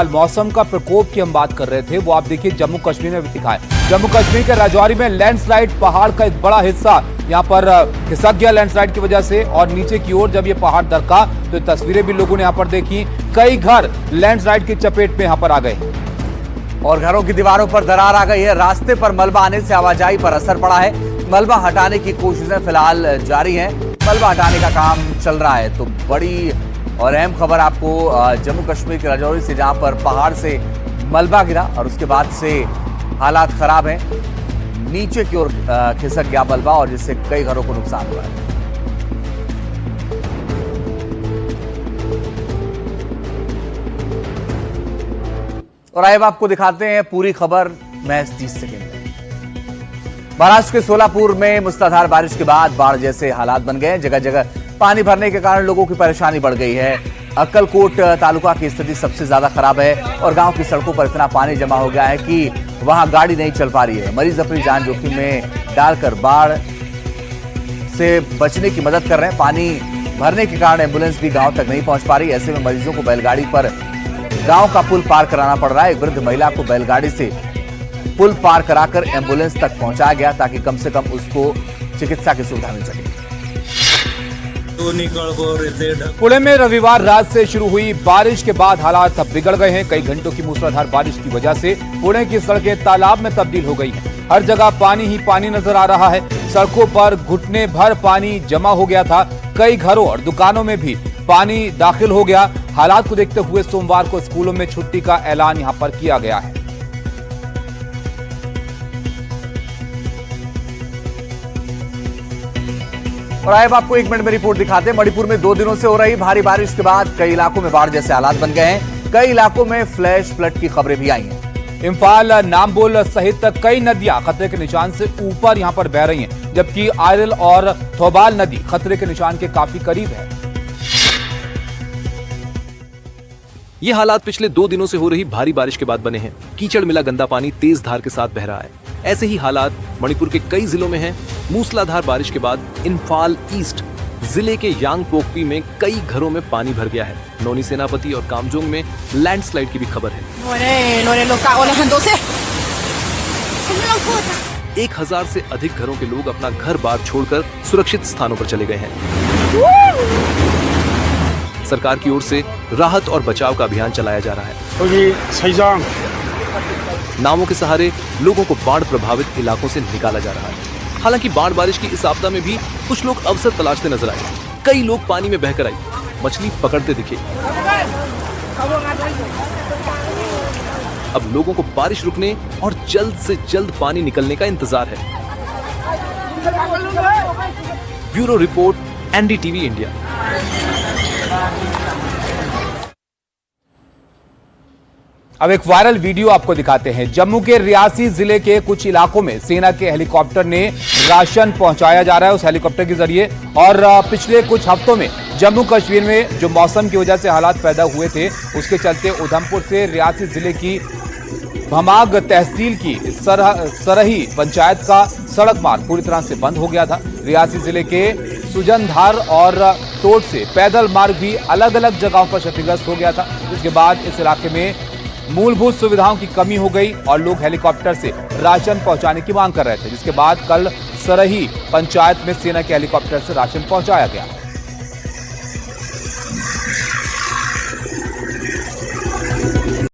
मौसम का प्रकोप की हम बात कर रहे थे, वो आप देखिए जम्मू कश्मीर में भी दिखा है। जम्मू कश्मीर के राजौरी में लैंडस्लाइड, पहाड़ का एक बड़ा हिस्सा यहां पर खिसक गया लैंडस्लाइड की वजह से, और नीचे की ओर जब ये पहाड़ दरका तो तस्वीरें भी लोगों ने यहां पर देखी। कई घर लैंडस्लाइड की चपेट में यहां पर आ गए और घरों की दीवारों पर दरार आ गई है। रास्ते पर मलबा आने से आवाजाही पर असर पड़ा है। मलबा हटाने की कोशिशें फिलहाल जारी हैं। मलबा हटाने का काम चल रहा है। तो बड़ी और अहम खबर आपको जम्मू कश्मीर के राजौरी से, जहां पर पहाड़ से मलबा गिरा और उसके बाद से हालात खराब हैं। नीचे की ओर खिसक गया मलबा और जिससे कई घरों को नुकसान हुआ है। और आइए आपको दिखाते हैं पूरी खबर महज 30 सेकेंड में। महाराष्ट्र के सोलापुर में मूसलाधार बारिश के बाद बाढ़ जैसे हालात बन गए हैं। जगह जगह पानी भरने के कारण लोगों की परेशानी बढ़ गई है। अक्कलकोट तालुका की स्थिति सबसे ज्यादा खराब है और गांव की सड़कों पर इतना पानी जमा हो गया है कि वहां गाड़ी नहीं चल पा रही है। मरीज अपनी जान जोखिम में डालकर बाढ़ से बचने की मदद कर रहे हैं। पानी भरने के कारण एम्बुलेंस भी गांव तक नहीं पहुंच पा रही। ऐसे में मरीजों को बैलगाड़ी पर गांव का पुल पार कराना पड़ रहा है। एक वृद्ध महिला को बैलगाड़ी से पुल पार कराकर एम्बुलेंस तक पहुंचाया गया ताकि कम से कम उसको चिकित्सा की सुविधा मिल सके। पुणे में रविवार रात से शुरू हुई बारिश के बाद हालात अब बिगड़ गए हैं। कई घंटों की मूसलाधार बारिश की वजह से पुणे की सड़कें तालाब में तब्दील हो गई हैं। हर जगह पानी ही पानी नजर आ रहा है। सड़कों पर घुटने भर पानी जमा हो गया था। कई घरों और दुकानों में भी पानी दाखिल हो गया। हालात को देखते हुए सोमवार को स्कूलों में छुट्टी का ऐलान यहां पर किया गया है। और आइए आपको एक मिनट में रिपोर्ट दिखाते हैं। मणिपुर में 2 दिनों से हो रही भारी बारिश के बाद कई इलाकों में बाढ़ जैसे हालात बन गए हैं। कई इलाकों में फ्लैश फ्लड की खबरें भी आई हैं। इम्फाल, नामबोल सहित कई नदियां खतरे के निशान से ऊपर यहां पर बह रही हैं, जबकि आयरल और थौबाल नदी खतरे के निशान के काफी करीब है। ये हालात पिछले 2 दिनों से हो रही भारी बारिश के बाद बने हैं। कीचड़ मिला गंदा पानी तेज धार के साथ बह रहा है। ऐसे ही हालात मणिपुर के कई जिलों में हैं। मूसलाधार बारिश के बाद इम्फाल ईस्ट जिले के यांगपोकपी में कई घरों में पानी भर गया है। नोनी सेनापति और कामजोंग में लैंडस्लाइड की भी खबर है। 1000 से अधिक घरों के लोग अपना घर बार छोड़कर सुरक्षित स्थानों पर चले गए हैं। सरकार की ओर से राहत और बचाव का अभियान चलाया जा रहा है। नावों के सहारे लोगों को बाढ़ प्रभावित इलाकों से निकाला जा रहा है। हालांकि बाढ़ बारिश की इस आपदा में भी कुछ लोग अवसर तलाशते नजर आए। कई लोग पानी में बहकर आई मछली पकड़ते दिखे। अब लोगों को बारिश रुकने और जल्द से जल्द पानी निकलने का इंतजार है। Bureau report, NDTV India. अब एक वायरल वीडियो आपको दिखाते हैं। जम्मू के रियासी जिले के कुछ इलाकों में सेना के हेलीकॉप्टर ने राशन पहुंचाया जा रहा है उस हेलीकॉप्टर के जरिए। और पिछले कुछ हफ्तों में जम्मू कश्मीर में जो मौसम की वजह से हालात पैदा हुए थे, उसके चलते उधमपुर से रियासी जिले की भमाग तहसील की सरही पंचायत का सड़क मार्ग पूरी तरह से बंद हो गया था। रियासी जिले के सुजनधार और टोट से पैदल मार्ग भी अलग अलग जगहों पर क्षतिग्रस्त हो गया था, जिसके बाद इस इलाके में मूलभूत सुविधाओं की कमी हो गई और लोग हेलीकॉप्टर से राशन पहुंचाने की मांग कर रहे थे, जिसके बाद कल सरही पंचायत में सेना के हेलीकॉप्टर से राशन पहुंचाया गया।